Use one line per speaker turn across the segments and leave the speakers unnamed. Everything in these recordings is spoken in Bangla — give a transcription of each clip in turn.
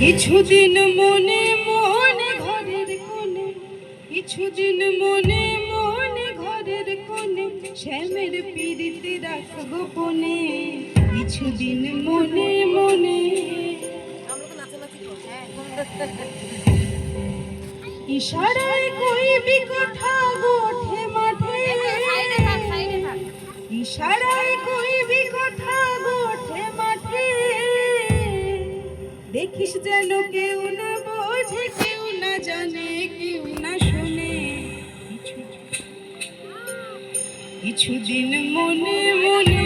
কিছুদিন মনে মনে ঘরের কোণে, কিছুদিন মনে মনে ঘরের কোণে শ্যামের পীড়িতে রাখ গোপনে। কিছুদিন মনে মনে ইশারায় কইবি কথা গোঠে মাঠে, ইশারায় কইবি কথা গোঠে মাঠে। দেখিস যেন কেউ না বোঝে, কেউ না জানে, কেউ না শোনে। কিছুদিন মনে মনে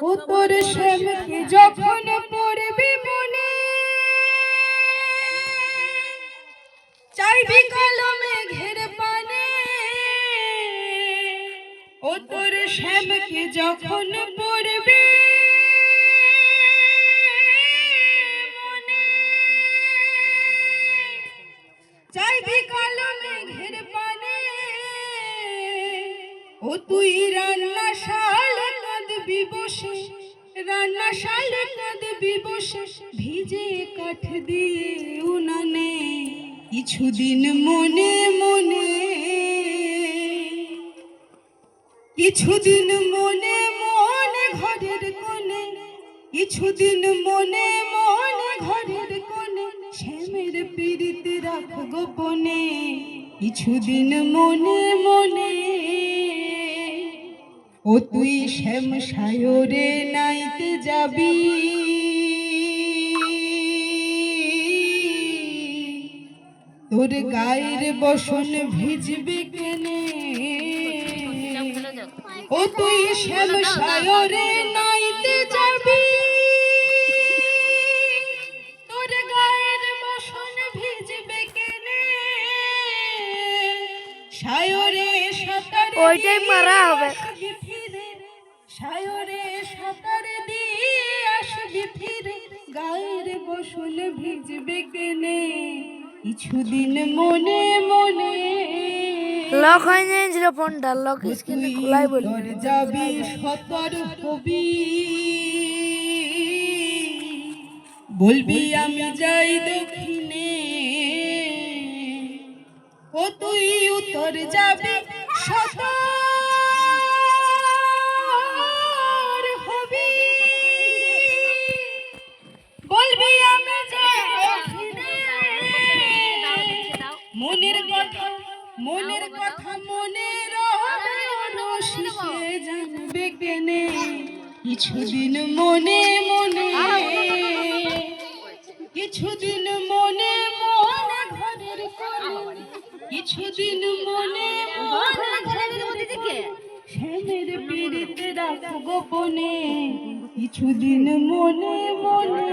ও তোর শ্যামকে যখন পড়বি মনে, চাইবি কালো মেঘের পানে। ও তোর শ্যামকে যখন পড়বি মনে, চাইবি কালো মেঘের পানে। ও তুই রান্না শাল কাঁদবি বসে, রান্না শাল কাঁদবি বসে ভিজে কাঠ দিয়ে উনানে। কিছুদিন মনে মনে, কিছুদিন মনে মনে ঘরের কোণে, কিছুদিন মনে মনে ঘরের কোণে শ্যামের পীড়িতে রাখ গোপনে। কিছুদিন মনে মনে ও তুই শ্যাম সায়রে নাইতে যাবি, তোর গায়ের বসন ভিজবে কেনে। ও তুই শ্যাম সায়রে নাইতে যাবি, তোর গায়ের বসন ভিজবে কেনে। সায়রে সাঁতার
ওইটাই মারা হবে,
সায়রে সাঁতার দিয়ে আসবি ফিরে, গায়ের বসন ভিজবে কেনে। কিছুদিন মনে মনে
লক হয়ে নিয়েছিল ফোনটা, লক স্ক্রিনে খোলাই বলি
যাবি সতর হবি, বলবি আমি যাই দক্ষিণে। ও তুই উত্তর যাবি সতর হবি, বলবি আমি যাই দক্ষিণে। মনের কথা মনের কথা মনে রবে, অনশিকে জানবে কেনে। কিছুদিন মনে মনে, কিছুদিন মনে মনে ঘরের কোণে, কিছুদিন মনে মনে শ্যামের পীড়িতে রাখ গোপনে। কিছুদিন মনে মনে